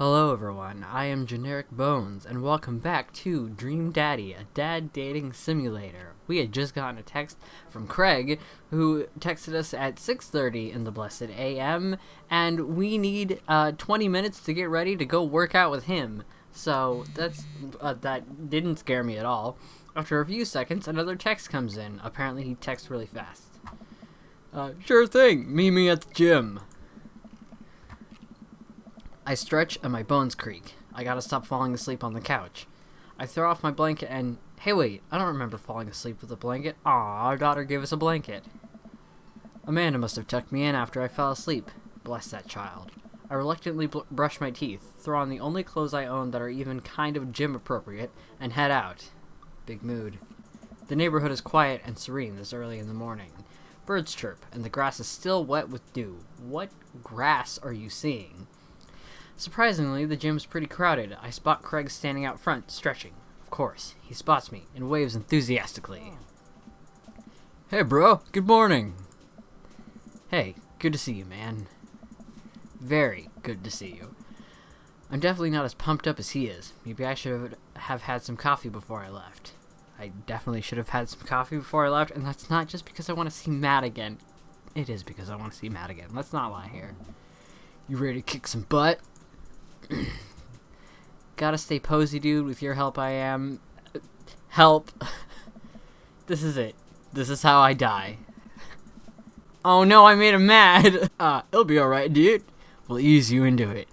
Hello everyone, I am Generic Bones, and welcome back to Dream Daddy, a dad dating simulator. We had just gotten a text from Craig, who texted us at 6:30 in the blessed AM, and we need 20 minutes to get ready to go work out with him. So that didn't scare me at all. After a few seconds, another text comes in. Apparently he texts really fast. Sure thing, meet me at the gym. I stretch and my bones creak. I gotta stop falling asleep on the couch. I throw off my blanket and... Hey wait, I don't remember falling asleep with a blanket. Aw, our daughter gave us a blanket. Amanda must have tucked me in after I fell asleep. Bless that child. I reluctantly brush my teeth, throw on the only clothes I own that are even kind of gym appropriate, and head out. Big mood. The neighborhood is quiet and serene this early in the morning. Birds chirp, and the grass is still wet with dew. What grass are you seeing? Surprisingly, the gym's pretty crowded. I spot Craig standing out front, stretching. Of course, he spots me and waves enthusiastically. Hey bro, good morning. Hey, good to see you, man. Very good to see you. I'm definitely not as pumped up as he is. Maybe I should have had some coffee before I left. I definitely should have had some coffee before I left, and that's not just because I want to see Matt again. It is because I want to see Matt again. Let's not lie here. You ready to kick some butt? Gotta stay posy, dude. With your help, I am. Help. This is it. This is how I die. Oh no, I made him mad. It'll be alright, dude. We'll ease you into it.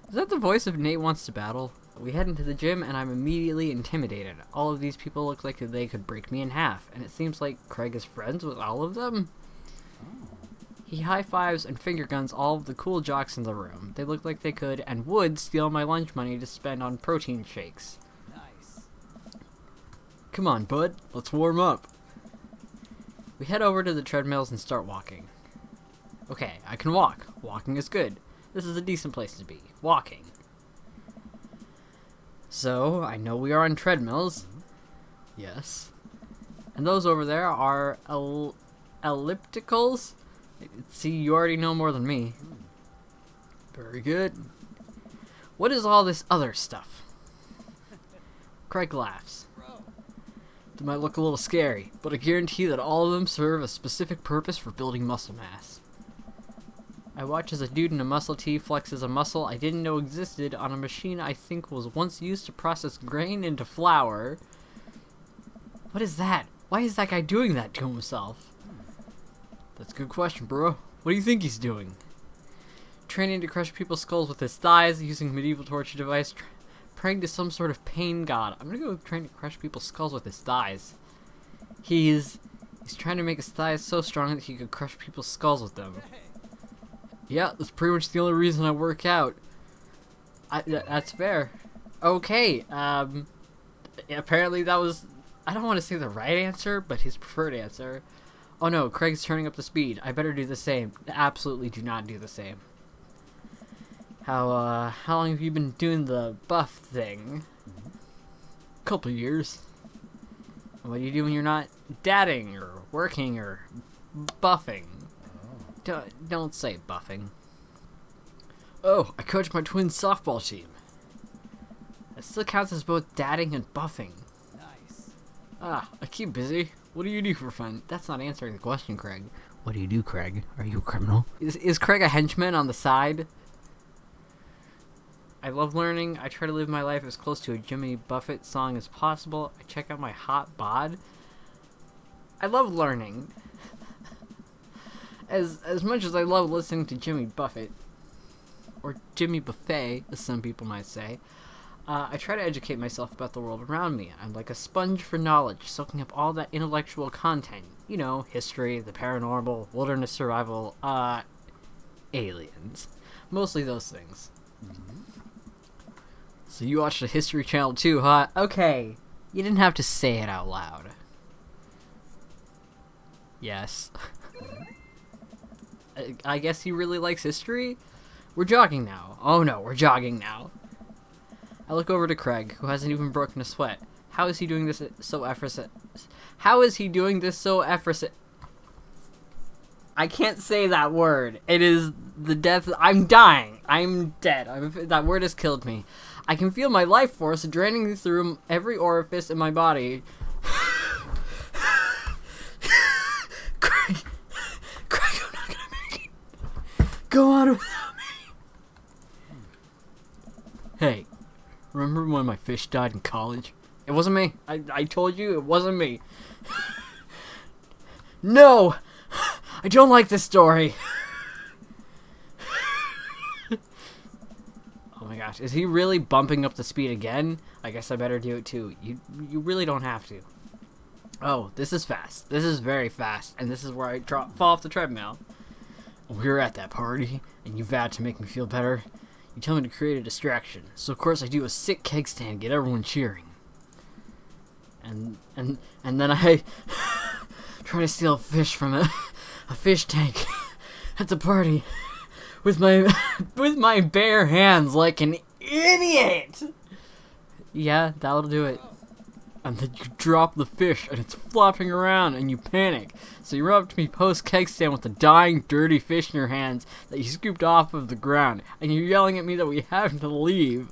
Is that the voice of Nate Wants to Battle? We head into the gym, and I'm immediately intimidated. All of these people look like they could break me in half, and it seems like Craig is friends with all of them. He high-fives and finger-guns all of the cool jocks in the room. They look like they could and would steal my lunch money to spend on protein shakes. Nice. Come on, bud. Let's warm up. We head over to the treadmills and start walking. Okay, I can walk. Walking is good. This is a decent place to be. Walking. So, I know we are on treadmills. Yes. And those over there are ellipticals? See, you already know more than me. Very good. What is all this other stuff? Craig laughs. They might look a little scary, but I guarantee that all of them serve a specific purpose for building muscle mass. I watch as a dude in a muscle tee flexes a muscle I didn't know existed on a machine I think was once used to process grain into flour. What is that? Why is that guy doing that to himself? That's a good question, bro. What do you think he's doing? Training to crush people's skulls with his thighs, using medieval torture device, praying to some sort of pain god. I'm gonna go with trying to crush people's skulls with his thighs. He's trying to make his thighs so strong that he could crush people's skulls with them. Yeah, that's pretty much the only reason I work out. That's fair. Okay, apparently that was, I don't want to say the right answer, but his preferred answer. Oh no, Craig's turning up the speed. I better do the same. Absolutely do not do the same. How long have you been doing the buff thing? Couple years. What do you do when you're not dadding or working or buffing? Don't say buffing. Oh, I coach my twin softball team. That still counts as both dadding and buffing. Nice. I keep busy. What do you do for fun? That's not answering the question, Craig. What do you do, Craig? Are you a criminal? Is Craig a henchman on the side? I love learning. I try to live my life as close to a Jimmy Buffett song as possible. I check out my hot bod. I love learning. As much as I love listening to Jimmy Buffett, or Jimmy Buffet, as some people might say, I try to educate myself about the world around me. I'm like a sponge for knowledge, soaking up all that intellectual content. You know, history, the paranormal, wilderness survival, aliens. Mostly those things. So you watched the History Channel too, huh? Okay. You didn't have to say it out loud. Yes. I guess he really likes history? We're jogging now. Oh no, we're jogging now. I look over to Craig, who hasn't even broken a sweat. How is he doing this so effortless? How is he doing this so effortless? I can't say that word. It is the death. I'm dying. I'm dead. That word has killed me. I can feel my life force draining through every orifice in my body. Craig, I'm not gonna make it. Go on without me. Hey, remember when my fish died in college? It wasn't me. I told you it wasn't me. No! I don't like this story. Oh my gosh, is he really bumping up the speed again? I guess I better do it too. You really don't have to. Oh, this is fast. This is very fast, and this is where I fall off the treadmill. We were at that party, and you vowed to make me feel better. You tell me to create a distraction, so of course I do a sick keg stand, get everyone cheering. And then I try to steal fish from a fish tank at the party with my bare hands like an idiot. Yeah, that'll do it. And then you drop the fish and it's flopping around and you panic. So you run up to me post keg stand with the dying dirty fish in your hands that you scooped off of the ground, and you're yelling at me that we have to leave.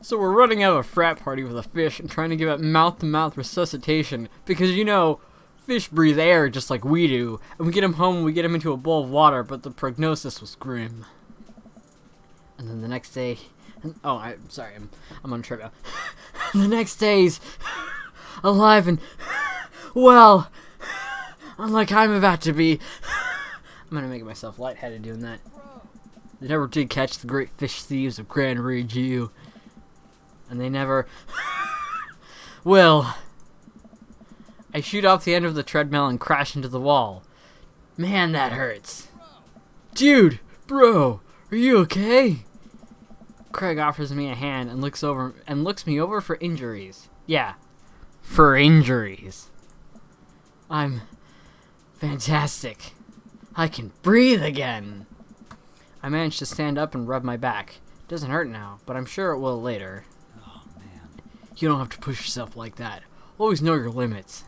So we're running out of a frat party with a fish and trying to give it mouth-to-mouth resuscitation because, you know, fish breathe air just like we do. And we get him home and we get him into a bowl of water, but the prognosis was grim. And then the next day... I'm sorry, I'm on trivia. The next day's alive and well, unlike I'm about to be. I'm gonna make myself lightheaded doing that. They never did catch the great fish thieves of Grand Review. And they never will. I shoot off the end of the treadmill and crash into the wall. Man, that hurts. Dude, bro, are you okay? Craig offers me a hand and looks me over for injuries. Yeah, for injuries. I'm fantastic. I can breathe again. I managed to stand up and rub my back. It doesn't hurt now, but I'm sure it will later. Oh, man. You don't have to push yourself like that. Always know your limits.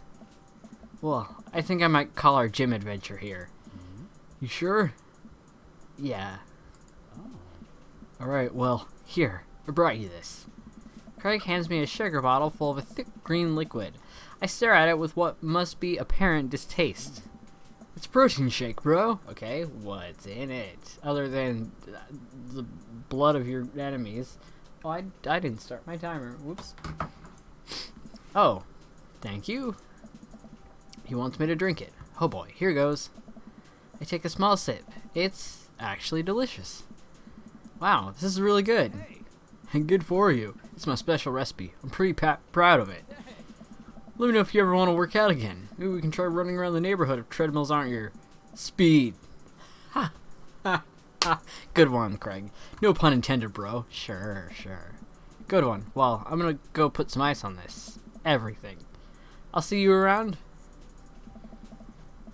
Well, I think I might call our gym adventure here. Mm-hmm. You sure? Yeah. Oh. Alright, well, here. I brought you this. Craig hands me a sugar bottle full of a thick green liquid. I stare at it with what must be apparent distaste. It's a protein shake, bro. Okay, what's in it? Other than the blood of your enemies. Oh, I didn't start my timer. Whoops. Oh, thank you. He wants me to drink it. Oh boy, here goes. I take a small sip. It's actually delicious. Wow, this is really good. And good for you. It's my special recipe. I'm pretty proud of it. Let me know if you ever want to work out again. Maybe we can try running around the neighborhood if treadmills aren't your speed. Ha! Ha! Ha! Good one, Craig. No pun intended, bro. Sure. Good one. Well, I'm gonna go put some ice on this. Everything. I'll see you around.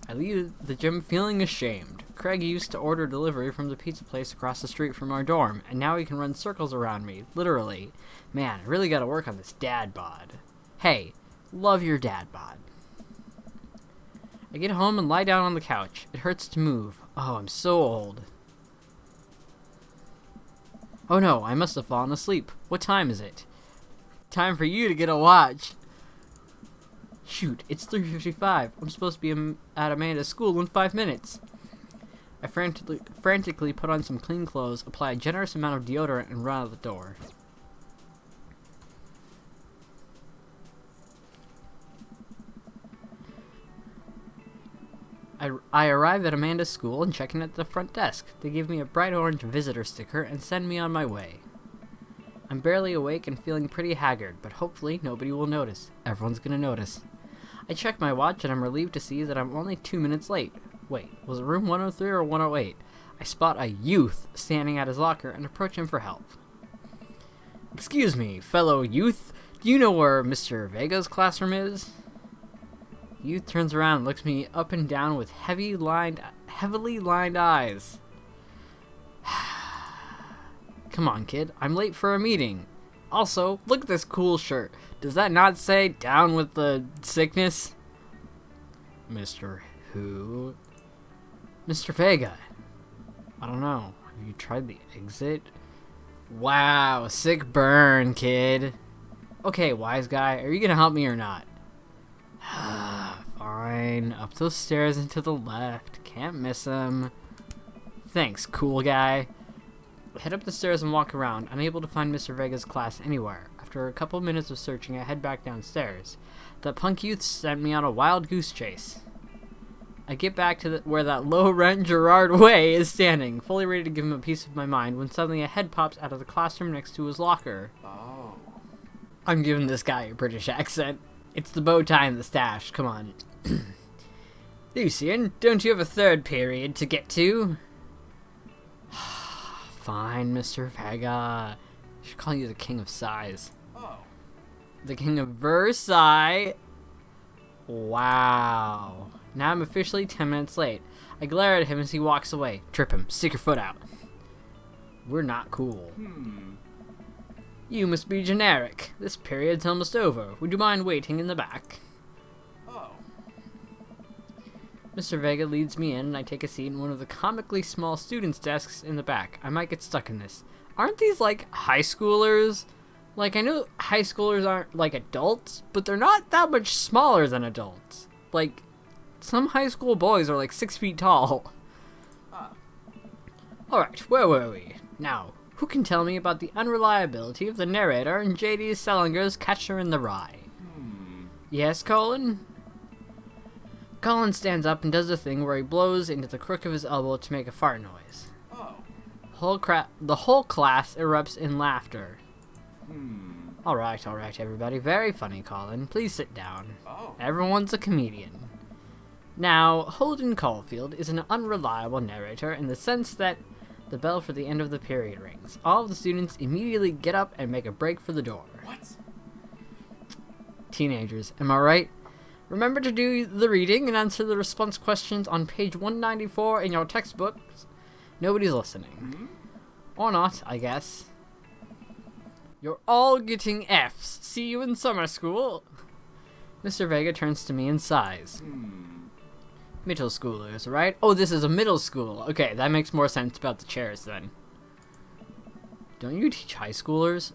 I leave the gym feeling ashamed. Craig used to order delivery from the pizza place across the street from our dorm, and now he can run circles around me, literally. Man, I really gotta work on this dad bod. Hey, love your dad bod. I get home and lie down on the couch. It hurts to move. Oh, I'm so old. Oh no, I must have fallen asleep. What time is it? Time for you to get a watch. Shoot, it's 3:55. I'm supposed to be at Amanda's school in 5 minutes. I frantically put on some clean clothes, apply a generous amount of deodorant, and run out the door. I arrive at Amanda's school and check in at the front desk. They give me a bright orange visitor sticker and send me on my way. I'm barely awake and feeling pretty haggard, but hopefully nobody will notice. Everyone's gonna notice. I check my watch and I'm relieved to see that I'm only 2 minutes late. Wait, was it room 103 or 108? I spot a youth standing at his locker and approach him for help. Excuse me, fellow youth, do you know where Mr. Vega's classroom is? The youth turns around and looks me up and down with heavily lined eyes. Come on, kid, I'm late for a meeting. Also, look at this cool shirt. Does that not say down with the sickness? Mr. Who? Mr. Vega. I don't know. Have you tried the exit? Wow, sick burn, kid. Okay, wise guy, are you gonna help me or not? Fine. Up those stairs and to the left. Can't miss him. Thanks, cool guy. Head up the stairs and walk around, unable to find Mr. Vega's class anywhere. After a couple minutes of searching, I head back downstairs. That punk youth sent me on a wild goose chase. I get back to where that low-rent Gerard Way is standing, fully ready to give him a piece of my mind, when suddenly a head pops out of the classroom next to his locker. Oh. I'm giving this guy a British accent. It's the bow tie and the stash, come on. Lucian, don't you have a third period to get to? Fine, Mr. Vega. I should call you the King of Sighs. Oh. The King of Versailles? Wow. Now I'm officially 10 minutes late. I glare at him as he walks away. Trip him. Stick your foot out. We're not cool. You must be generic. This period's almost over. Would you mind waiting in the back? Oh. Mr. Vega leads me in, and I take a seat in one of the comically small students' desks in the back. I might get stuck in this. Aren't these, like, high schoolers? Like, I know high schoolers aren't, like, adults, but they're not that much smaller than adults. Like, some high school boys are, like, 6 feet tall. Alright, where were we? Now, who can tell me about the unreliability of the narrator in J.D. Salinger's Catcher in the Rye? Yes, Colin? Colin stands up and does a thing where he blows into the crook of his elbow to make a fart noise. Oh. The whole class erupts in laughter. Alright, everybody. Very funny, Colin. Please sit down. Oh. Everyone's a comedian. Now, Holden Caulfield is an unreliable narrator in the sense that the bell for the end of the period rings. All of the students immediately get up and make a break for the door. What? Teenagers, am I right? Remember to do the reading and answer the response questions on page 194 in your textbooks. Nobody's listening. Or not, I guess. You're all getting Fs. See you in summer school. Mr. Vega turns to me and sighs. Middle schoolers, right? Oh, this is a middle school. Okay, that makes more sense about the chairs then. Don't you teach high schoolers?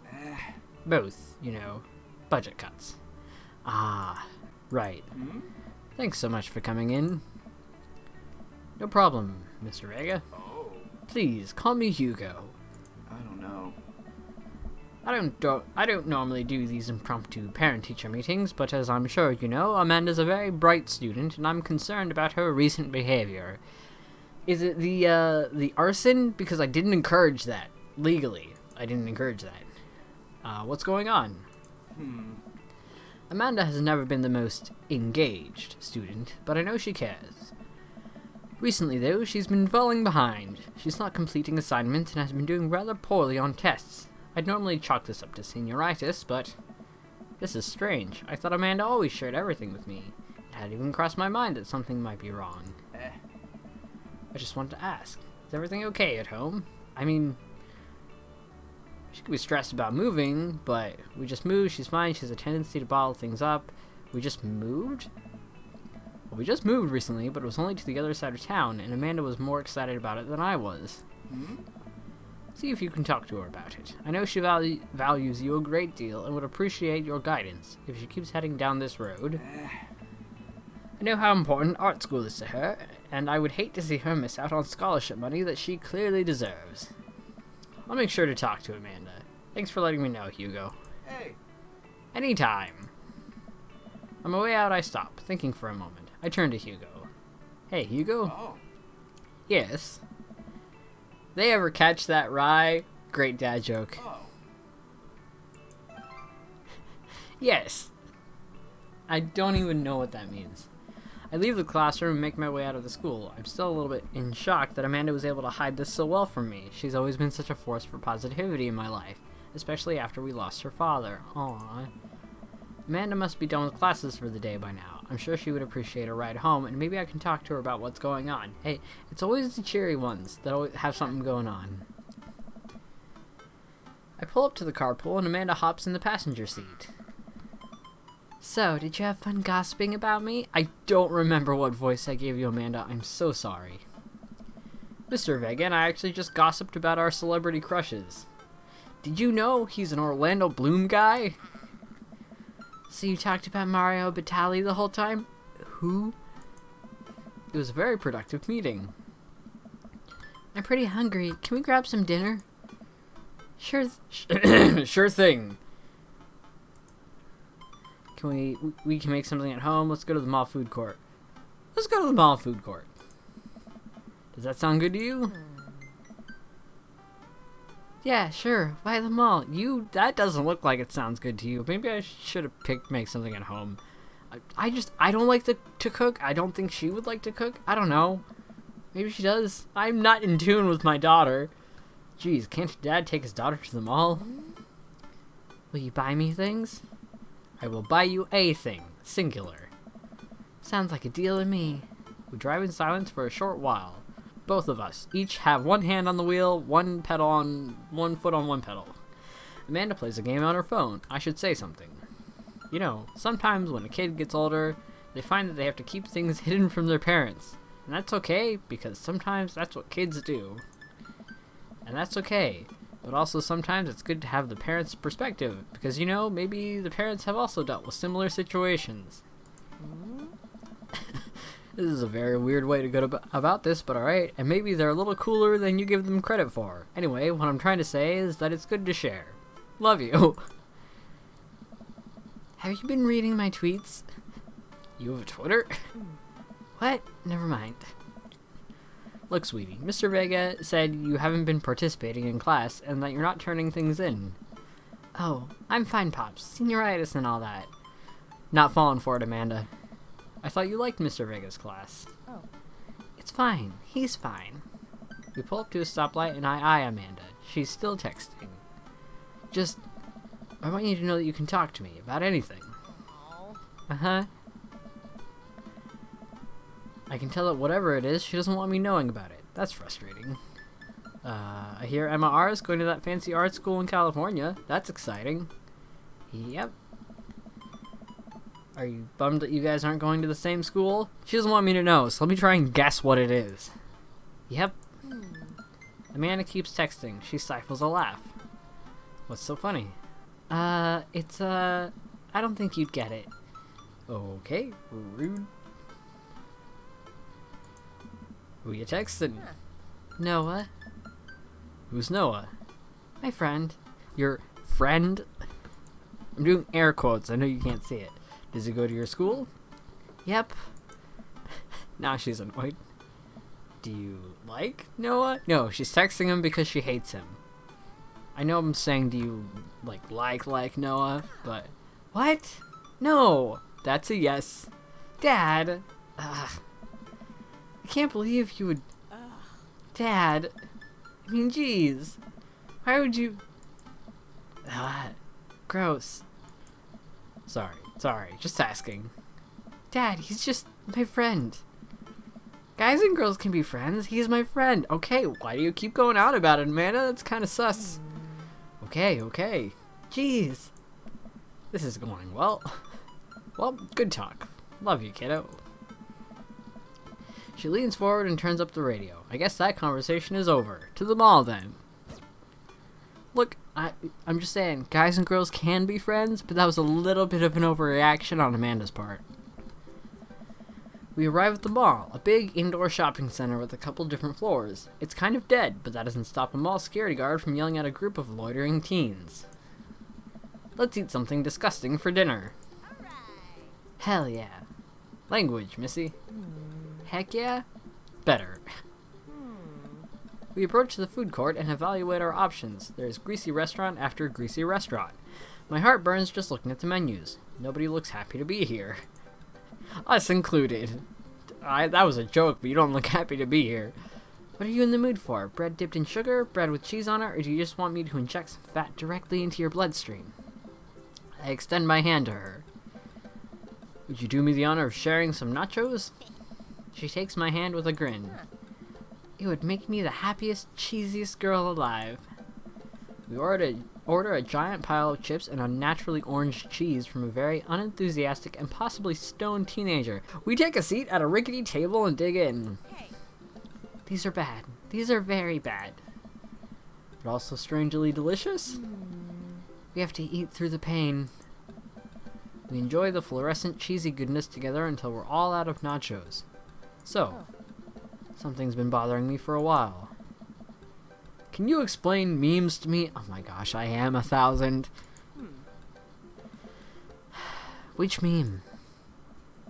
Both, you know. Budget cuts. Ah, right. Thanks so much for coming in. No problem, Mr. Vega. Oh. Please, call me Hugo. I don't know. I don't normally do these impromptu parent-teacher meetings, but as I'm sure you know, Amanda's a very bright student, and I'm concerned about her recent behavior. Is it the arson? Because I didn't encourage that. Legally, I didn't encourage that. What's going on? Amanda has never been the most engaged student, but I know she cares. Recently, though, she's been falling behind. She's not completing assignments and has been doing rather poorly on tests. I'd normally chalk this up to senioritis, but this is strange. I thought Amanda always shared everything with me. It hadn't even crossed my mind that something might be wrong. I just wanted to ask, is everything okay at home? I mean, she could be stressed about moving, but we just moved, she's fine, she has a tendency to bottle things up. We just moved? Well, we just moved recently, but it was only to the other side of town, and Amanda was more excited about it than I was. See if you can talk to her about it. I know she values you a great deal and would appreciate your guidance if she keeps heading down this road. I know how important art school is to her, and I would hate to see her miss out on scholarship money that she clearly deserves. I'll make sure to talk to Amanda. Thanks for letting me know, Hugo. Hey. Anytime. On my way out, I stop, thinking for a moment. I turn to Hugo. Hey, Hugo? Oh. Yes? They ever catch that rye? Great dad joke. Oh. Yes. I don't even know what that means. I leave the classroom and make my way out of the school. I'm still a little bit in shock that Amanda was able to hide this so well from me. She's always been such a force for positivity in my life, especially after we lost her father. Aww. Amanda must be done with classes for the day by now. I'm sure she would appreciate a ride home, and maybe I can talk to her about what's going on. Hey, it's always the cheery ones that always have something going on. I pull up to the carpool, and Amanda hops in the passenger seat. So, did you have fun gossiping about me? I don't remember what voice I gave you, Amanda. I'm so sorry. Mr. Vega and I actually just gossiped about our celebrity crushes. Did you know he's an Orlando Bloom guy? So you talked about Mario Batali the whole time? Who? It was a very productive meeting. I'm pretty hungry. Can we grab some dinner? Sure. Sure thing. We can make something at home. Let's go to the mall food court. Let's go to the mall food court. Does that sound good to you? Yeah, sure. By the mall. That doesn't look like it sounds good to you. Maybe I should have picked make something at home. I don't like to cook. I don't think she would like to cook. I don't know. Maybe she does. I'm not in tune with my daughter. Jeez, can't Dad take his daughter to the mall? Will you buy me things? I will buy you a thing. Singular. Sounds like a deal to me. We drive in silence for a short while. Both of us each have one hand on the wheel, one foot on one pedal. Amanda plays a game on her phone. I should say something. You know, sometimes when a kid gets older, they find that they have to keep things hidden from their parents. And that's okay, because sometimes that's what kids do. And that's okay. But also sometimes it's good to have the parents' perspective, because, you know, maybe the parents have also dealt with similar situations. This is a very weird way to go about this, but alright. And maybe they're a little cooler than you give them credit for. Anyway, what I'm trying to say is that it's good to share. Love you. Have you been reading my tweets? You have a Twitter? What? Never mind. Look, sweetie, Mr. Vega said you haven't been participating in class and that you're not turning things in. Oh, I'm fine, Pops. Senioritis and all that. Not falling for it, Amanda. I thought you liked Mr. Vega's class. Oh. It's fine. He's fine. We pull up to a stoplight and I eye Amanda. She's still texting. I want you to know that you can talk to me about anything. Uh-huh. I can tell that whatever it is, she doesn't want me knowing about it. That's frustrating. I hear Emma R. is going to that fancy art school in California. That's exciting. Yep. Are you bummed that you guys aren't going to the same school? She doesn't want me to know, so let me try and guess what it is. Yep. Amanda keeps texting. She stifles a laugh. What's so funny? I don't think you'd get it. Okay, rude. Who you texting? Noah. Who's Noah? My friend. Your friend? I'm doing air quotes. I know you can't see it. Does he go to your school? Yep. Now she's annoyed. Do you like Noah? No, she's texting him because she hates him. I know I'm saying do you like Noah, but... What? No! That's a yes. Dad! Ugh. I can't believe you would... Dad! I mean, jeez. Why would you... Gross. Sorry, just asking. Dad, he's just my friend. Guys and girls can be friends. He's my friend. Okay, why do you keep going on about it, Amanda? That's kind of sus. Okay. Jeez. This is going well. Well, good talk. Love you, kiddo. She leans forward and turns up the radio. I guess that conversation is over. To the mall, then. Look, I'm just saying, guys and girls can be friends, but that was a little bit of an overreaction on Amanda's part. We arrive at the mall, a big indoor shopping center with a couple different floors. It's kind of dead, but that doesn't stop a mall security guard from yelling at a group of loitering teens. Let's eat something disgusting for dinner. Alright. Hell yeah. Language, Missy. Heck yeah? Better. We approach the food court and evaluate our options. There is greasy restaurant after greasy restaurant. My heart burns just looking at the menus. Nobody looks happy to be here. Us included. That was a joke, but you don't look happy to be here. What are you in the mood for? Bread dipped in sugar? Bread with cheese on it? Or do you just want me to inject some fat directly into your bloodstream? I extend my hand to her. Would you do me the honor of sharing some nachos? She takes my hand with a grin. It would make me the happiest, cheesiest girl alive. We order a giant pile of chips and unnaturally orange cheese from a very unenthusiastic and possibly stoned teenager. We take a seat at a rickety table and dig in. These are bad. These are very bad. But also strangely delicious. We have to eat through the pain. We enjoy the fluorescent cheesy goodness together until we're all out of nachos. So, something's been bothering me for a while. Can you explain memes to me? Oh my gosh, I am 1,000. Which meme?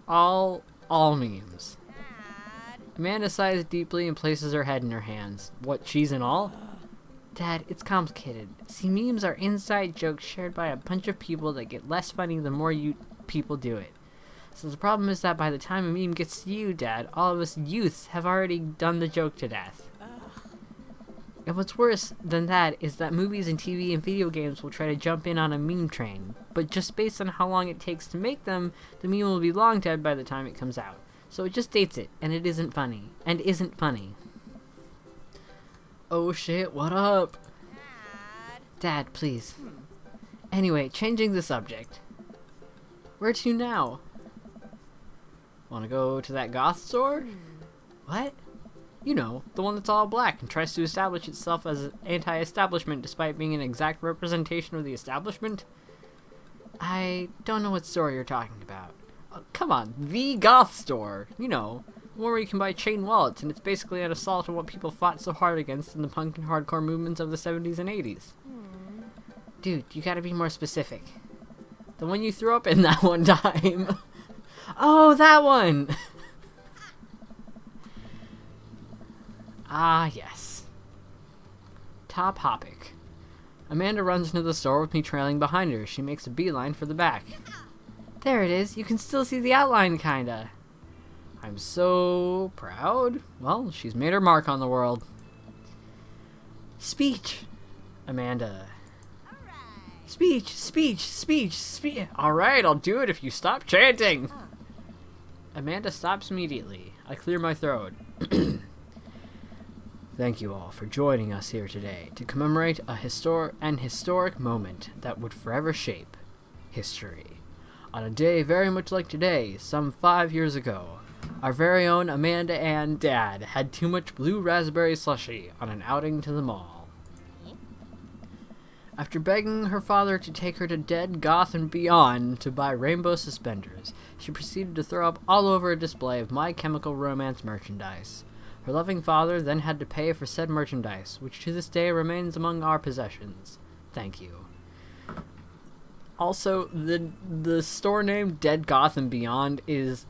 All memes. Amanda sighs deeply and places her head in her hands. What, cheese and all? Dad, it's complicated. See, memes are inside jokes shared by a bunch of people that get less funny the more people do it. So the problem is that by the time a meme gets to you, Dad, all of us youths have already done the joke to death. And what's worse than that is that movies and TV and video games will try to jump in on a meme train, but just based on how long it takes to make them, the meme will be long dead by the time it comes out. So it just dates it, and it isn't funny. And isn't funny. Oh shit, what up? Dad, please. Anyway, changing the subject. Where to now? Wanna go to that goth store? What? You know, the one that's all black and tries to establish itself as an anti-establishment despite being an exact representation of the establishment? I don't know what store you're talking about. Oh, come on, the goth store. You know, the one where you can buy chain wallets, and it's basically an assault on what people fought so hard against in the punk and hardcore movements of the 70s and 80s. Dude, you gotta be more specific. The one you threw up in that one time. Oh, that one! Ah, yes. Top topic. Amanda runs into the store with me trailing behind her. She makes a beeline for the back. There it is. You can still see the outline, kinda. I'm so proud. Well, she's made her mark on the world. Speech. Amanda. Speech, speech, speech, speech. Alright, I'll do it if you stop chanting. Amanda stops immediately. I clear my throat. Thank you all for joining us here today to commemorate an historic moment that would forever shape history. On a day very much like today, some 5 years ago, our very own Amanda Ann Dad had too much blue raspberry slushy on an outing to the mall. After begging her father to take her to Dead Goth and Beyond to buy rainbow suspenders, she proceeded to throw up all over a display of My Chemical Romance merchandise. Her loving father then had to pay for said merchandise, which to this day remains among our possessions. Thank you. Also, the store name Dead Goth and Beyond is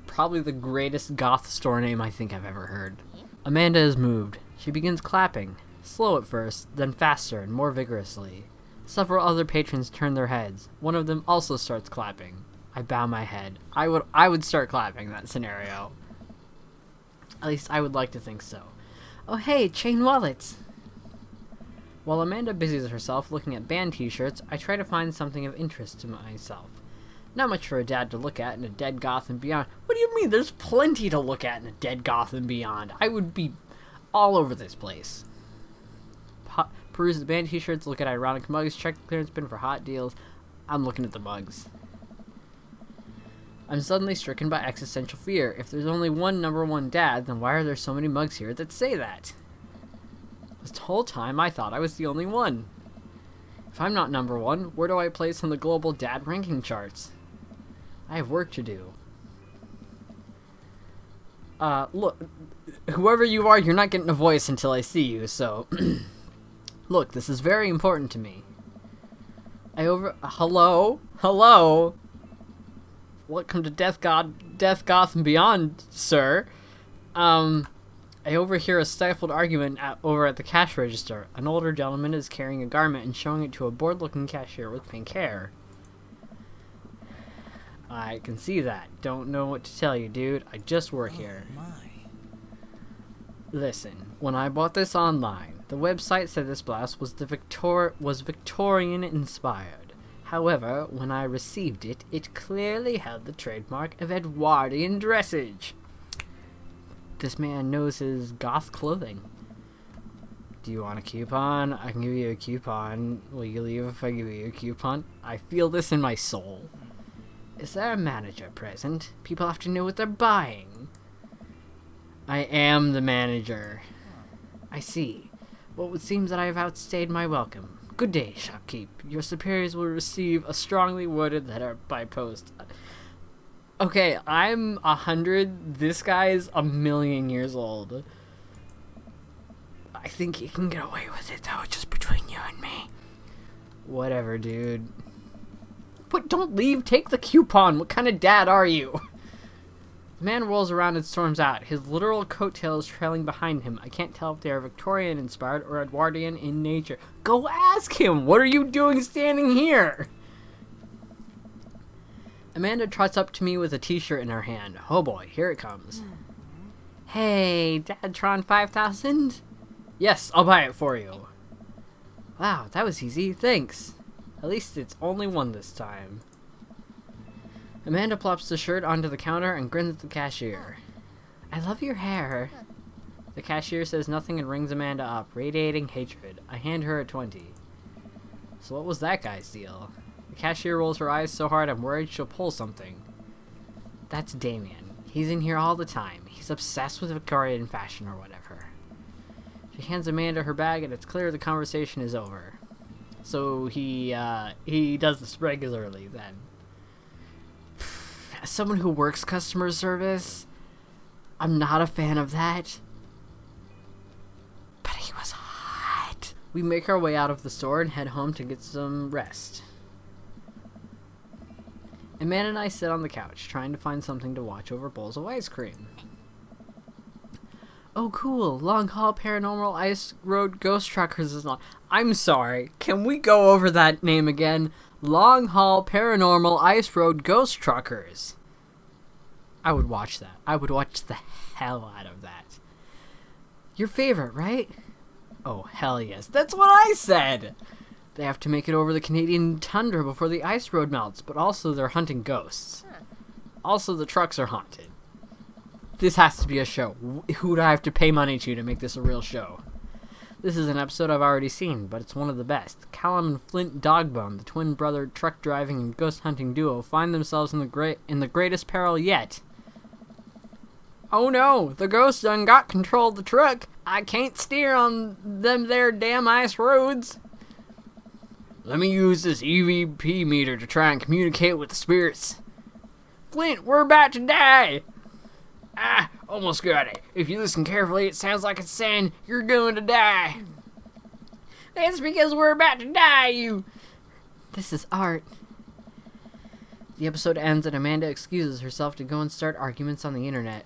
probably the greatest goth store name I think I've ever heard. Amanda is moved. She begins clapping, slow at first, then faster and more vigorously. Several other patrons turn their heads. One of them also starts clapping. I bow my head. I would start clapping in that scenario. At least I would like to think so. Oh hey, chain wallets! While Amanda busies herself looking at band t-shirts, I try to find something of interest to myself. Not much for a dad to look at in a Dead Goth and Beyond. What do you mean? There's plenty to look at in a Dead Goth and Beyond. I would be all over this place. Peruse the band t-shirts, look at ironic mugs, check the clearance bin for hot deals. I'm looking at the mugs. I'm suddenly stricken by existential fear. If there's only one number one dad, then why are there so many mugs here that say that? This whole time I thought I was the only one. If I'm not number one, where do I place on the global dad ranking charts? I have work to do. Look, whoever you are, you're not getting a voice until I see you, so... Look, this is very important to me. Hello? Hello? Welcome to Death Goth and Beyond, sir. I overhear a stifled argument over at the cash register. An older gentleman is carrying a garment and showing it to a bored-looking cashier with pink hair. I can see that. Don't know what to tell you, dude. I just work here. Listen, when I bought this online, the website said this blouse was Victorian-inspired. However, when I received it, it clearly held the trademark of Edwardian dressage. This man knows his goth clothing. Do you want a coupon? I can give you a coupon. Will you leave if I give you a coupon? I feel this in my soul. Is there a manager present? People have to know what they're buying. I am the manager. I see. Well, it seems that I have outstayed my welcome. Good day, shopkeep. Your superiors will receive a strongly worded letter by post. Okay, I'm 100. This guy is 1,000,000 years old. I think he can get away with it, though, just between you and me. Whatever, dude. But don't leave. Take the coupon. What kind of dad are you? The man rolls around and storms out, his literal coattails trailing behind him. I can't tell if they are Victorian-inspired or Edwardian in nature. Go ask him! What are you doing standing here? Amanda trots up to me with a t-shirt in her hand. Oh boy, here it comes. Hey, Dadtron 5000? Yes, I'll buy it for you. Wow, that was easy. Thanks. At least it's only one this time. Amanda plops the shirt onto the counter and grins at the cashier. I love your hair. The cashier says nothing and rings Amanda up, radiating hatred. I hand her a 20. So what was that guy's deal? The cashier rolls her eyes so hard I'm worried she'll pull something. That's Damien. He's in here all the time. He's obsessed with Victorian fashion or whatever. She hands Amanda her bag and it's clear the conversation is over. So he does this regularly then. As someone who works customer service, I'm not a fan of that. But he was hot. We make our way out of the store and head home to get some rest. Amanda and I sit on the couch, trying to find something to watch over bowls of ice cream. Oh cool, Long Haul Paranormal Ice Road Ghost Truckers is on. I'm sorry, can we go over that name again? Long Haul Paranormal Ice Road Ghost Truckers. I would watch that. I would watch the hell out of that. Your favorite, right? Oh, hell yes. That's what I said! They have to make it over the Canadian tundra before the ice road melts, but also they're hunting ghosts. Also, the trucks are haunted. This has to be a show. Who would I have to pay money to make this a real show? This is an episode I've already seen, but it's one of the best. Callum and Flint Dogbone, the twin brother truck driving and ghost hunting duo, find themselves in the greatest peril yet. Oh no, the ghost done got control of the truck. I can't steer on them there damn ice roads. Let me use this EVP meter to try and communicate with the spirits. Flint, we're about to die. Ah, almost got it. If you listen carefully, it sounds like it's saying, you're going to die. That's because we're about to die, you... This is art. The episode ends and Amanda excuses herself to go and start arguments on the internet.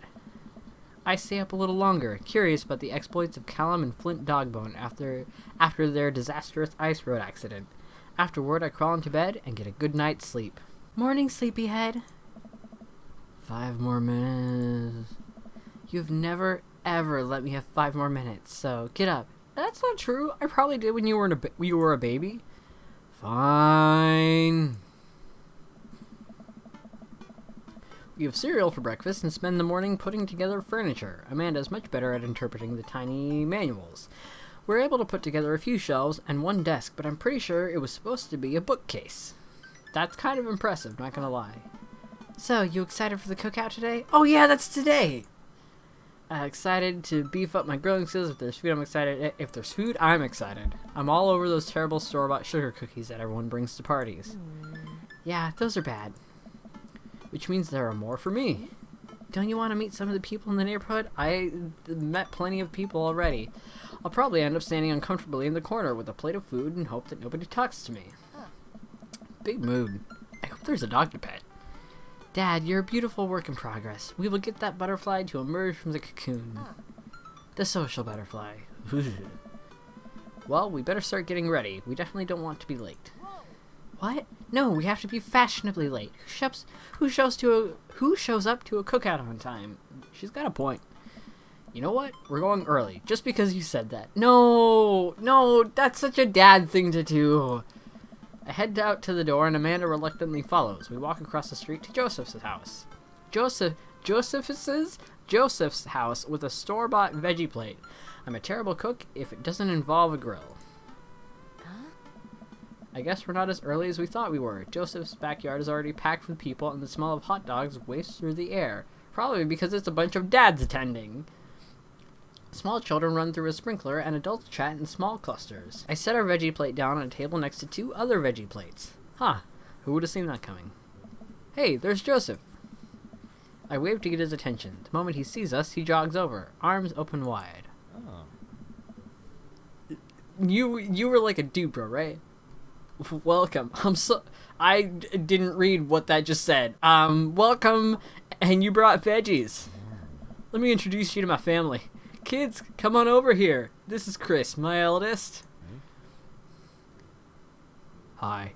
I stay up a little longer, curious about the exploits of Callum and Flint Dogbone after their disastrous ice road accident. Afterward, I crawl into bed and get a good night's sleep. Morning, sleepyhead. 5 more minutes. You've never, ever let me have 5 more minutes, so get up. That's not true. I probably did when you were a baby. Fine. We have cereal for breakfast and spend the morning putting together furniture. Amanda's much better at interpreting the tiny manuals. We're able to put together a few shelves and one desk, but I'm pretty sure it was supposed to be a bookcase. That's kind of impressive, not gonna lie. So, you excited for the cookout today? Oh yeah, that's today! Excited to beef up my grilling skills. If there's food, I'm excited. If there's food, I'm excited. I'm all over those terrible store-bought sugar cookies that everyone brings to parties. Yeah, those are bad. Which means there are more for me. Don't you want to meet some of the people in the neighborhood? I met plenty of people already. I'll probably end up standing uncomfortably in the corner with a plate of food and hope that nobody talks to me. Big mood. I hope there's a dog to pet. Dad, you're a beautiful work in progress. We will get that butterfly to emerge from the cocoon. The social butterfly. Well, we better start getting ready. We definitely don't want to be late. What? No, we have to be fashionably late. Who shows up to a cookout on time? She's got a point. You know what? We're going early, just because you said that. No, that's such a dad thing to do. I head out to the door and Amanda reluctantly follows. We walk across the street to Joseph's house. Joseph's house with a store-bought veggie plate. I'm a terrible cook if it doesn't involve a grill. I guess we're not as early as we thought we were. Joseph's backyard is already packed with people and the smell of hot dogs wafts through the air. Probably because it's a bunch of dads attending. Small children run through a sprinkler and adults chat in small clusters. I set our veggie plate down on a table next to 2 other veggie plates. Huh, who would have seen that coming? Hey, there's Joseph. I wave to get his attention. The moment he sees us, he jogs over, arms open wide. Oh. You were like a dude, bro, right? Welcome. I didn't read what that just said. Welcome, and you brought veggies. Let me introduce you to my family. Kids, come on over here. This is Chris, my eldest. Hi.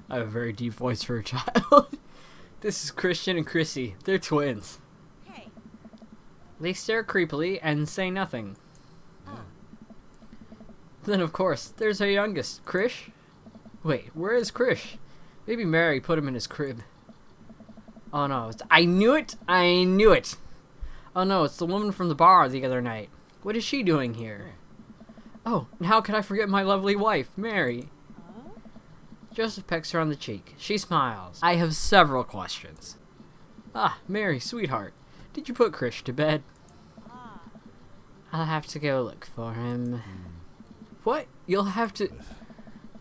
I have a very deep voice for a child. This is Christian and Chrissy. They're twins. Hey. They stare creepily and say nothing. Then, of course, there's our youngest, Krish. Wait, where is Krish? Maybe Mary put him in his crib. Oh no, I knew it! I knew it! Oh no, it's the woman from the bar the other night. What is she doing here? Oh, and how could I forget my lovely wife, Mary? Joseph pecks her on the cheek. She smiles. I have several questions. Ah, Mary, sweetheart. Did you put Krish to bed? I'll have to go look for him. What? You'll have to...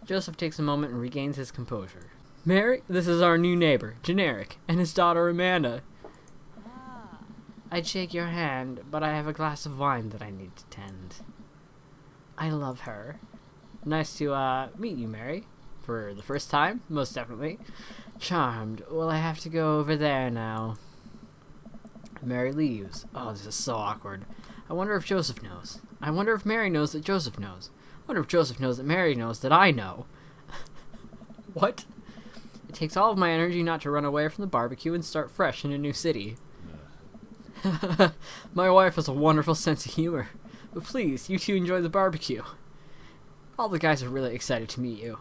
Joseph takes a moment and regains his composure. Mary, this is our new neighbor, Generic, and his daughter Amanda. I'd shake your hand, but I have a glass of wine that I need to tend. I love her. Nice to, meet you, Mary. For the first time, most definitely. Charmed. Well, I have to go over there now. Mary leaves. Oh, this is so awkward. I wonder if Joseph knows. I wonder if Mary knows that Joseph knows. I wonder if Joseph knows that Mary knows that I know. What? It takes all of my energy not to run away from the barbecue and start fresh in a new city. My wife has a wonderful sense of humor. But please, you two enjoy the barbecue. All the guys are really excited to meet you.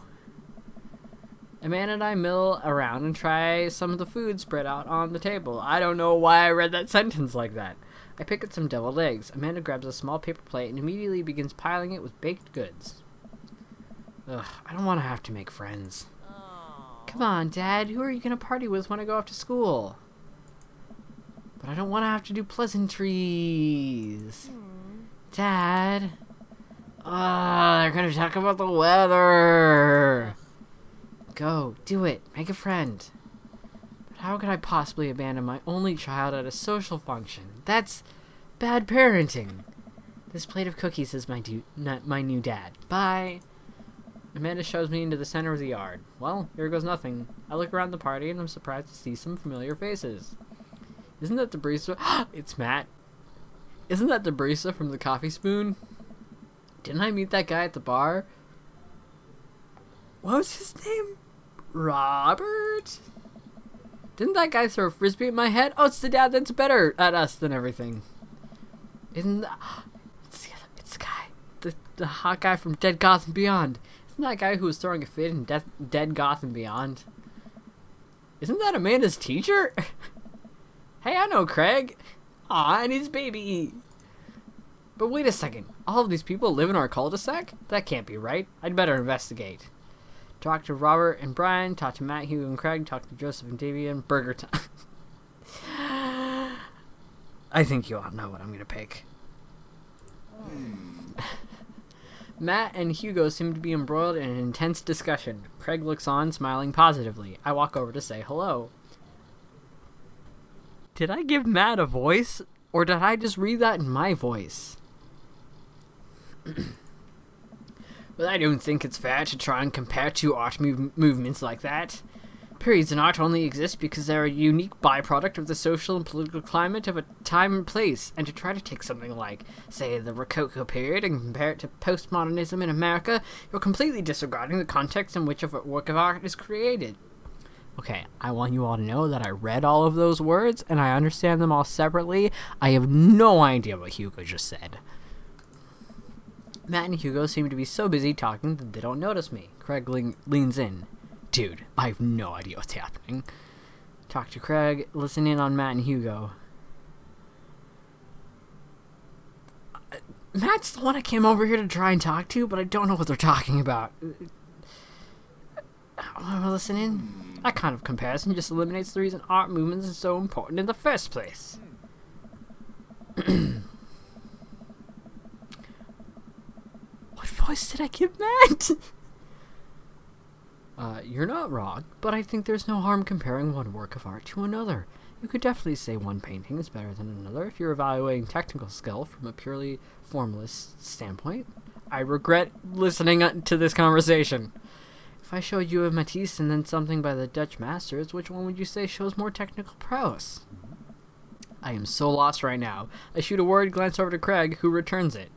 Amanda and I mill around and try some of the food spread out on the table. I don't know why I read that sentence like that. I pick at some deviled eggs. Amanda grabs a small paper plate and immediately begins piling it with baked goods. Ugh, I don't want to have to make friends. Come on, Dad. Who are you going to party with when I go off to school? But I don't want to have to do pleasantries. Dad. They're going to talk about the weather. Go. Do it. Make a friend. But how could I possibly abandon my only child at a social function? That's bad parenting. This plate of cookies is my new dad. Bye. Amanda shoves me into the center of the yard. Well, here goes nothing. I look around the party and I'm surprised to see some familiar faces. Isn't that the barista? It's Matt. Isn't that the barista from the Coffee Spoon? Didn't I meet that guy at the bar? What was his name? Robert? Didn't that guy throw a frisbee at my head? Oh, it's the dad that's better at us than everything. Isn't that... It's the guy. The hot guy from Dead Gotham Beyond. Isn't that guy who was throwing a fit in Dead Gotham Beyond? Isn't that Amanda's teacher? Hey, I know Craig. Aw, and his baby. But wait a second. All of these people live in our cul-de-sac? That can't be right. I'd better investigate. Talk to Robert and Brian. Talk to Matt, Hugh, and Craig. Talk to Joseph and Davian. Burger time. I think you all know what I'm going to pick. Matt and Hugo seem to be embroiled in an intense discussion. Craig looks on, smiling positively. I walk over to say hello. Did I give Matt a voice? Or did I just read that in my voice? Well, I don't think it's fair to try and compare two art movements like that. Periods in art only exist because they're a unique byproduct of the social and political climate of a time and place, and to try to take something like, say, the Rococo period and compare it to postmodernism in America, you're completely disregarding the context in which a work of art is created. Okay, I want you all to know that I read all of those words, and I understand them all separately. I have no idea what Hugo just said. Matt and Hugo seem to be so busy talking that they don't notice me. Craig leans in. Dude, I have no idea what's happening. Talk to Craig, listen in on Matt and Hugo. Matt's the one I came over here to try and talk to, but I don't know what they're talking about. Want to listen in? That kind of comparison just eliminates the reason art movements are so important in the first place. voice did I give Matt? You're not wrong, but I think there's no harm comparing one work of art to another. You could definitely say one painting is better than another if you're evaluating technical skill from a purely formalist standpoint. I regret listening to this conversation. If I showed you a Matisse and then something by the Dutch masters, which one would you say shows more technical prowess? I am so lost right now. I shoot a worried glance over to Craig, who returns it.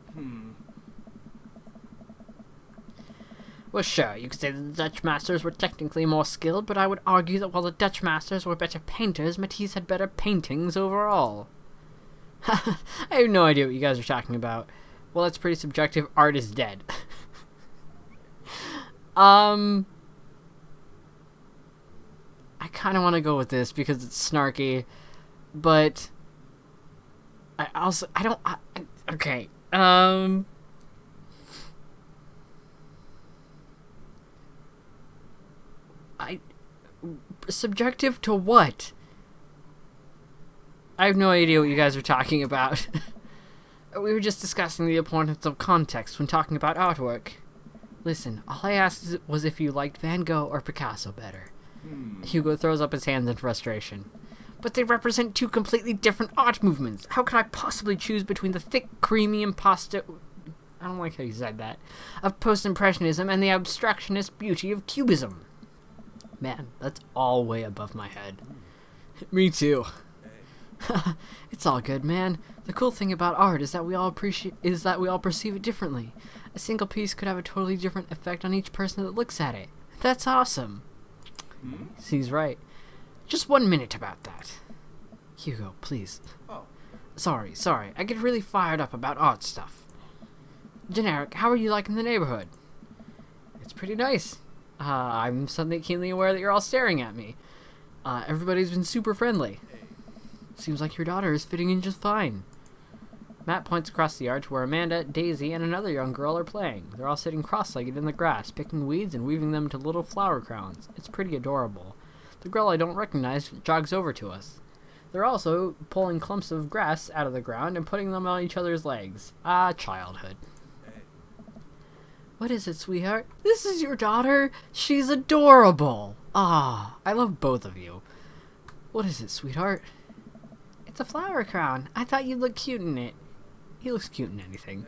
Well, sure, you could say that the Dutch masters were technically more skilled, but I would argue that while the Dutch masters were better painters, Matisse had better paintings overall. I have no idea what you guys are talking about. Well, that's pretty subjective. Art is dead. I kind of want to go with this because it's snarky, but okay. Subjective to what? I have no idea what you guys are talking about. We were just discussing the importance of context when talking about artwork. Listen, all I asked was if you liked Van Gogh or Picasso better. Hugo throws up his hands in frustration. But they represent two completely different art movements. How could I possibly choose between the thick, creamy impasto... I don't like how you said that. Of post-impressionism and the abstractionist beauty of cubism. Man, that's all way above my head. Me too. It's all good, man. The cool thing about art is that we all perceive it differently. A single piece could have a totally different effect on each person that looks at it. That's awesome. He's right. Just 1 minute about that. Hugo, please. Sorry. I get really fired up about art stuff. Generic, how are you liking the neighborhood? It's pretty nice. I'm suddenly keenly aware that you're all staring at me. Everybody's been super friendly. Seems like your daughter is fitting in just fine. Matt points across the yard to where Amanda, Daisy, and another young girl are playing. They're all sitting cross-legged in the grass, picking weeds and weaving them into little flower crowns. It's pretty adorable. The girl I don't recognize jogs over to us. They're also pulling clumps of grass out of the ground and putting them on each other's legs. Childhood. What is it, sweetheart? This is your daughter? She's adorable. I love both of you. What is it, sweetheart? It's a flower crown. I thought you'd look cute in it. He looks cute in anything.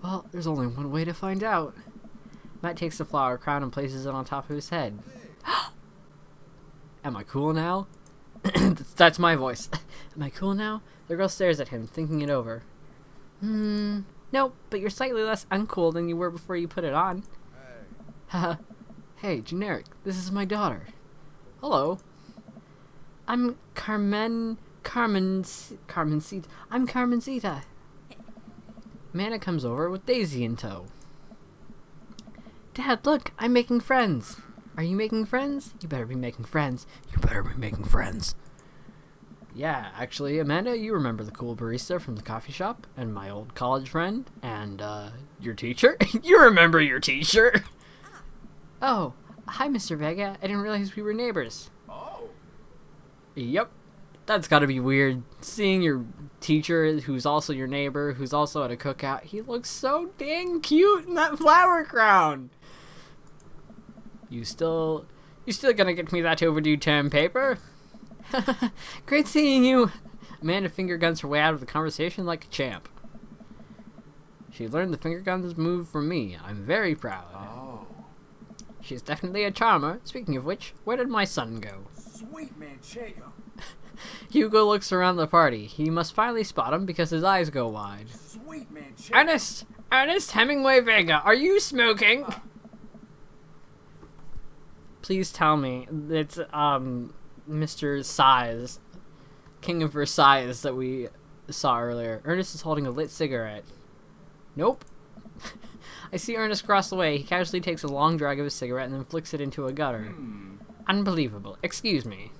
Well, there's only one way to find out. Matt takes the flower crown and places it on top of his head. Am I cool now? That's my voice. Am I cool now? The girl stares at him, thinking it over. Nope, but you're slightly less uncool than you were before you put it on. Haha. Hey, Generic, this is my daughter. Hello. I'm Carmencita. I'm Carmencita. Amanda comes over with Daisy in tow. Dad, look, I'm making friends. Are you making friends? You better be making friends. You better be making friends. Yeah, actually, Amanda, you remember the cool barista from the coffee shop, and my old college friend, and, your teacher? You remember your teacher? Oh, hi, Mr. Vega. I didn't realize we were neighbors. Oh. Yep. That's gotta be weird. Seeing your teacher, who's also your neighbor, who's also at a cookout. He looks so dang cute in that flower crown. You still gonna get me that overdue term paper? Great seeing you. Amanda finger guns her way out of the conversation like a champ. She learned the finger guns move from me. I'm very proud. Oh. She's definitely a charmer. Speaking of which, where did my son go? Sweet Manchego. Hugo looks around the party. He must finally spot him because his eyes go wide. Sweet Manchego. Ernest Hemingway Vega, are you smoking? Please tell me it's Mr. Size, King of Versailles that we saw earlier. Ernest is holding a lit cigarette. Nope. I see Ernest cross the way. He casually takes a long drag of his cigarette and then flicks it into a gutter. Unbelievable. Excuse me.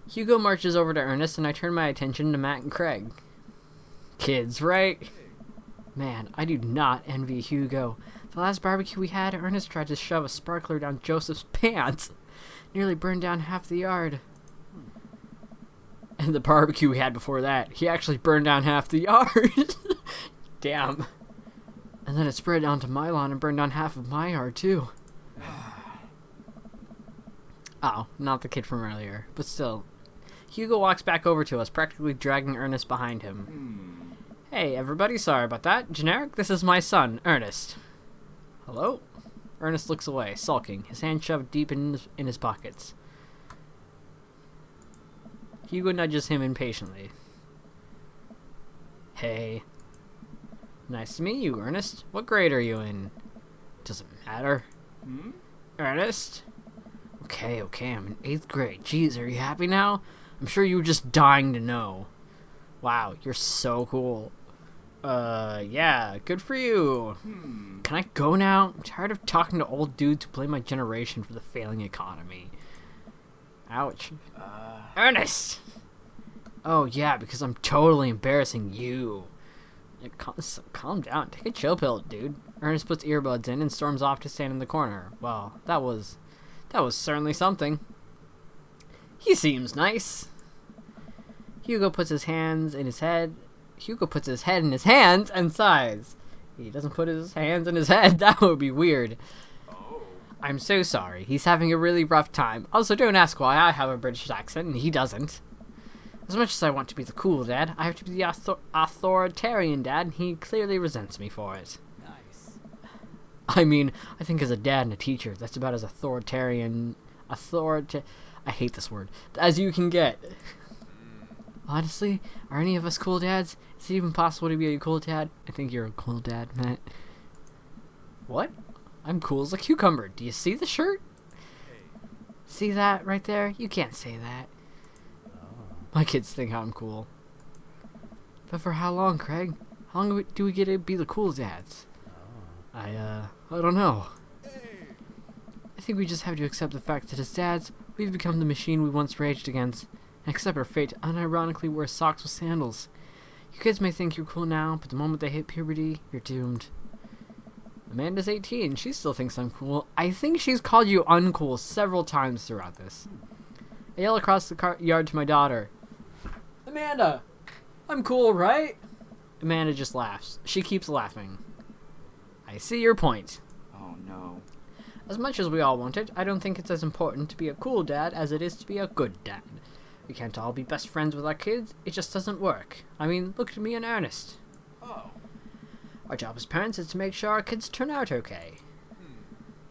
Hugo marches over to Ernest and I turn my attention to Matt and Craig. Kids, right? Man, I do not envy Hugo. The last barbecue we had, Ernest tried to shove a sparkler down Joseph's pants. Nearly burned down half the yard. And the barbecue we had before that, he actually burned down half the yard. Damn. And then it spread onto my lawn and burned down half of my yard, too. Oh, not the kid from earlier, but still. Hugo walks back over to us, practically dragging Ernest behind him. Hey, everybody, sorry about that. Generic, this is my son, Ernest. Hello? Ernest looks away, sulking, his hands shoved deep in his pockets. Hugo nudges him impatiently. Hey. Nice to meet you, Ernest. What grade are you in? Doesn't matter. Ernest? Okay, I'm in 8th grade. Jeez, are you happy now? I'm sure you were just dying to know. Wow, you're so cool. Yeah, good for you. Can I go now? I'm tired of talking to old dudes who blame my generation for the failing economy. Ouch. Ernest! Oh, yeah, because I'm totally embarrassing you. Yeah, calm down. Take a chill pill, dude. Ernest puts earbuds in and storms off to stand in the corner. Well, that was certainly something. He seems nice. Hugo puts his head in his hands and sighs. He doesn't put his hands in his head. That would be weird. I'm so sorry. He's having a really rough time. Also, don't ask why I have a British accent and he doesn't. As much as I want to be the cool dad, I have to be the authoritarian dad, and he clearly resents me for it. Nice. I mean, I think as a dad and a teacher, that's about as I hate this word, as you can get. Honestly, are any of us cool dads? Is it even possible to be a cool dad? I think you're a cool dad, Matt. What? I'm cool as a cucumber. Do you see the shirt? See that right there? You can't say that. My kids think I'm cool. But for how long, Craig? How long do we get to be the cool dads? I don't know. I think we just have to accept the fact that as dads, we've become the machine we once raged against, and accept our fate to unironically wear socks with sandals. You kids may think you're cool now, but the moment they hit puberty, you're doomed. Amanda's 18. She still thinks I'm cool. I think she's called you uncool several times throughout this. I yell across the yard to my daughter. Amanda, I'm cool, right? Amanda just laughs. She keeps laughing. I see your point. Oh, no. As much as we all want it, I don't think it's as important to be a cool dad as it is to be a good dad. We can't all be best friends with our kids. It just doesn't work. I mean, look at me and Ernest. Oh. Our job as parents is to make sure our kids turn out okay.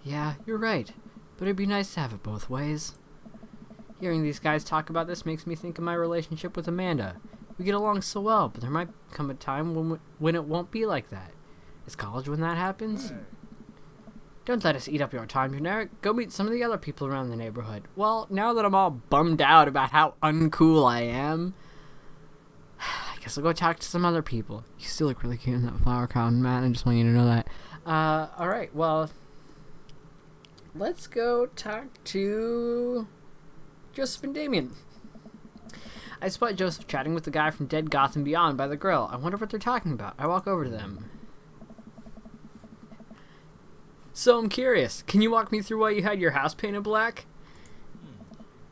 Yeah, you're right. But it'd be nice to have it both ways. Hearing these guys talk about this makes me think of my relationship with Amanda. We get along so well, but there might come a time when it won't be like that. Is college when that happens? Don't let us eat up your time, Generic. Go meet some of the other people around the neighborhood. Well, now that I'm all bummed out about how uncool I am, I guess I'll go talk to some other people. You still look really cute in that flower crown, Matt. I just want you to know that. Alright, well, let's go talk to Joseph and Damien. I spot Joseph chatting with the guy from Dead Gotham Beyond by the grill. I wonder what they're talking about. I walk over to them. So I'm curious, can you walk me through why you had your house painted black?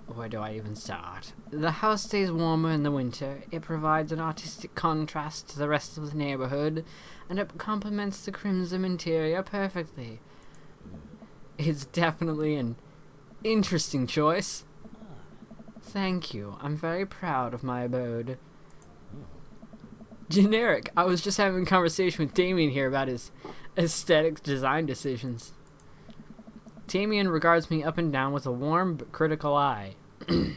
Where do I even start? The house stays warmer in the winter. It provides an artistic contrast to the rest of the neighborhood, and it complements the crimson interior perfectly. It's definitely an interesting choice. Thank you. I'm very proud of my abode. Generic. I was just having a conversation with Damien here about his aesthetic design decisions. Damien regards me up and down with a warm but critical eye. Do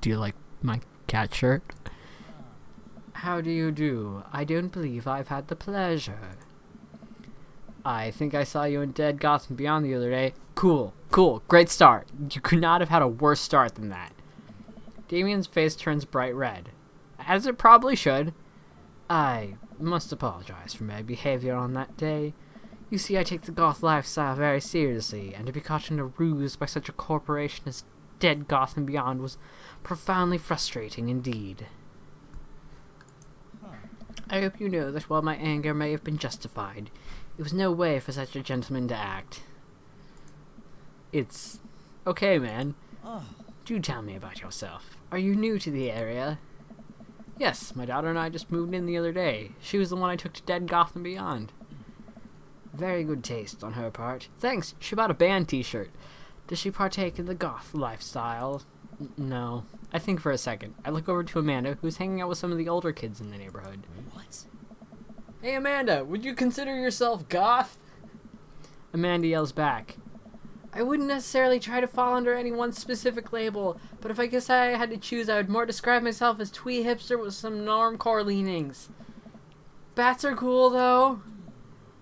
you like my cat shirt? How do you do? I don't believe I've had the pleasure. I think I saw you in Dead Gotham Beyond the other day. Cool. Great start. You could not have had a worse start than that. Damien's face turns bright red. As it probably should. I must apologize for my behavior on that day. You see, I take the goth lifestyle very seriously, and to be caught in a ruse by such a corporation as Dead Gotham Beyond was profoundly frustrating indeed. I hope you know that while my anger may have been justified, it was no way for such a gentleman to act. It's okay, man. Do tell me about yourself. Are you new to the area? Yes, my daughter and I just moved in the other day. She was the one I took to Dead Gotham Beyond. Very good taste on her part. Thanks, she bought a band t-shirt. Does she partake in the goth lifestyle? No. I think for a second. I look over to Amanda, who's hanging out with some of the older kids in the neighborhood. What? Hey Amanda, would you consider yourself goth? Amanda yells back. I wouldn't necessarily try to fall under any one specific label, but if I guess I had to choose, I would more describe myself as twee hipster with some normcore leanings. Bats are cool, though.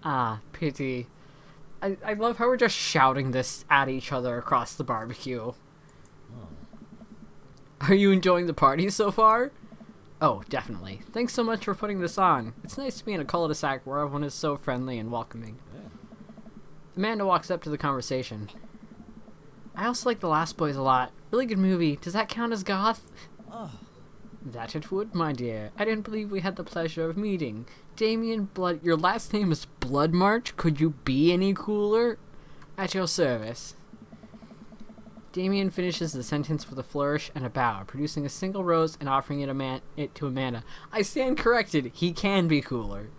Ah, pity. I love how we're just shouting this at each other across the barbecue. Are you enjoying the party so far? Oh, definitely. Thanks so much for putting this on. It's nice to be in a cul-de-sac where everyone is so friendly and welcoming. Amanda walks up to the conversation. I also like The Last Boys a lot. Really good movie. Does that count as goth? Oh. That it would, my dear. I didn't believe we had the pleasure of meeting. Damien Blood... Your last name is Bloodmarch? Could you be any cooler? At your service. Damien finishes the sentence with a flourish and a bow, producing a single rose and offering it to Amanda. I stand corrected. He can be cooler.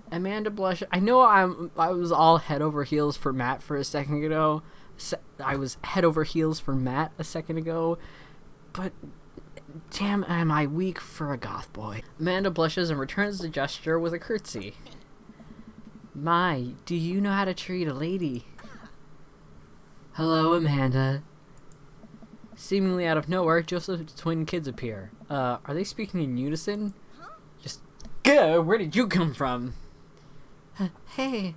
Amanda blushes. I know I was all head over heels for Matt for a second ago. I was head over heels for Matt a second ago. But damn, am I weak for a goth boy. Amanda blushes and returns the gesture with a curtsy. My, do you know how to treat a lady? Hello, Amanda. Seemingly out of nowhere, Joseph's twin kids appear. Are they speaking in unison? Just, where did you come from? Hey,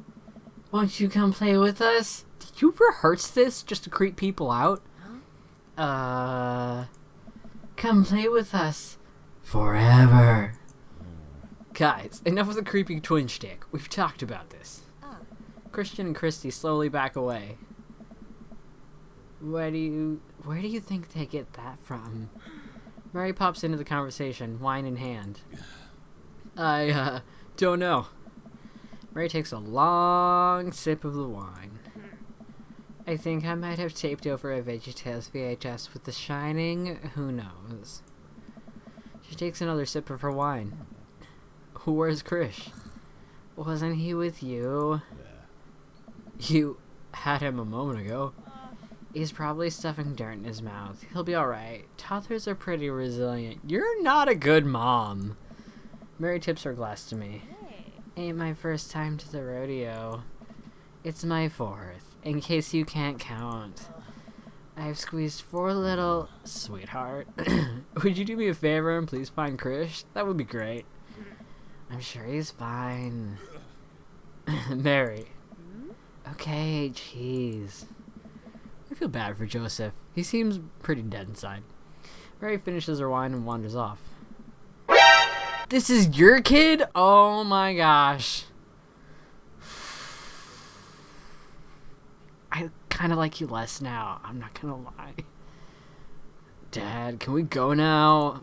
won't you come play with us? Did you rehearse this just to creep people out? Come play with us. Forever. Guys, enough of the creepy twin shtick. We've talked about this. Christian and Christy slowly back away. Where do you think they get that from? Mary pops into the conversation, wine in hand. I don't know. Mary takes a long sip of the wine. I think I might have taped over a VeggieTales VHS with The Shining. Who knows? She takes another sip of her wine. Where's Krish? Wasn't he with you? You had him a moment ago. He's probably stuffing dirt in his mouth. He'll be alright. Toddlers are pretty resilient. You're not a good mom. Mary tips her glass to me. Ain't my first time to the rodeo. It's my fourth, in case you can't count. I've squeezed 4 little... Sweetheart. Would you do me a favor and please find Krish? That would be great. I'm sure he's fine. Mary. Okay, jeez. I feel bad for Joseph. He seems pretty dead inside. Mary finishes her wine and wanders off. This is your kid? Oh my gosh. I kind of like you less now. I'm not gonna lie. Dad, can we go now?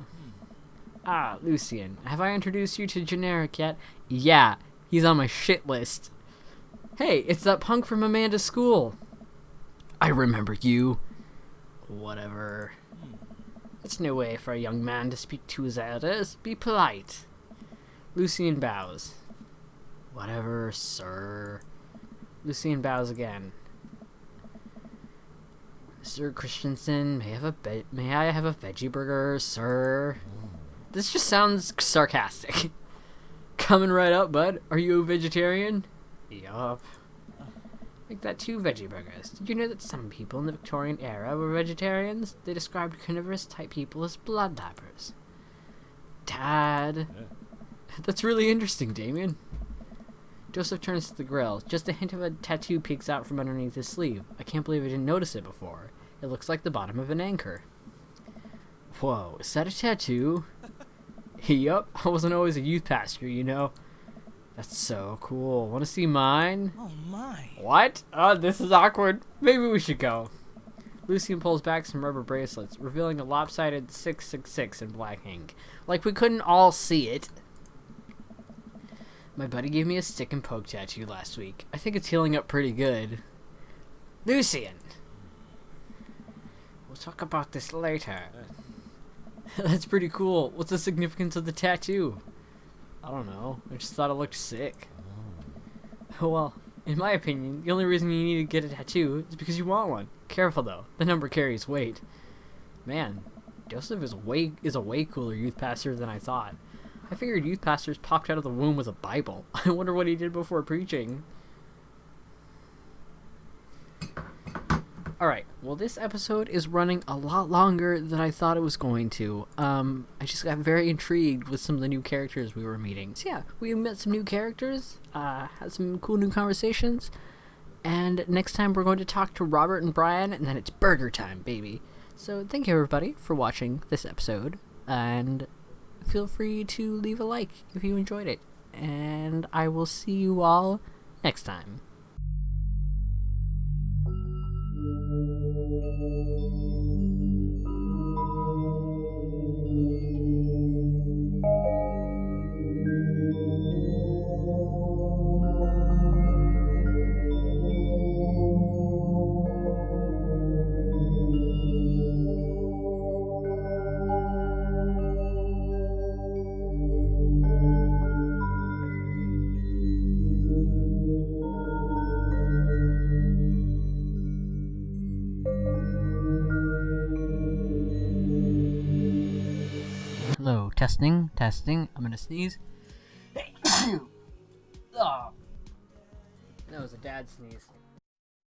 Ah, Lucian. Have I introduced you to Generic yet? Yeah, he's on my shit list. Hey, it's that punk from Amanda's school. I remember you. Whatever. It's no way for a young man to speak to his elders. Be polite. Lucian bows. Whatever, sir. Lucian bows again. Sir Christensen, may I have a veggie burger, sir? This just sounds sarcastic. Coming right up, bud. Are you a vegetarian? Yup. Make that 2 veggie burgers. Did you know that some people in the Victorian era were vegetarians? They described carnivorous-type people as bloodlappers. Dad. That's really interesting, Damien. Joseph turns to the grill. Just a hint of a tattoo peeks out from underneath his sleeve. I can't believe I didn't notice it before. It looks like the bottom of an anchor. Whoa, is that a tattoo? Yup, I wasn't always a youth pastor, you know. That's so cool. Want to see mine? Oh my. What? Oh, this is awkward. Maybe we should go. Lucian pulls back some rubber bracelets, revealing a lopsided 666 in black ink. Like we couldn't all see it. My buddy gave me a stick and poke tattoo last week. I think it's healing up pretty good. Lucian! We'll talk about this later. That's pretty cool. What's the significance of the tattoo? I don't know. I just thought it looked sick. Well, in my opinion, the only reason you need to get a tattoo is because you want one. Careful though, the number carries weight. Man, Joseph is a way cooler youth pastor than I thought. I figured youth pastors popped out of the womb with a Bible. I wonder what he did before preaching. Alright, well this episode is running a lot longer than I thought it was going to. I just got very intrigued with some of the new characters we were meeting. So yeah, we met some new characters, had some cool new conversations, and next time we're going to talk to Robert and Brian, and then it's burger time, baby. So thank you everybody for watching this episode, and feel free to leave a like if you enjoyed it, and I will see you all next time. Hello, testing. I'm gonna sneeze. Oh, that was a dad sneeze.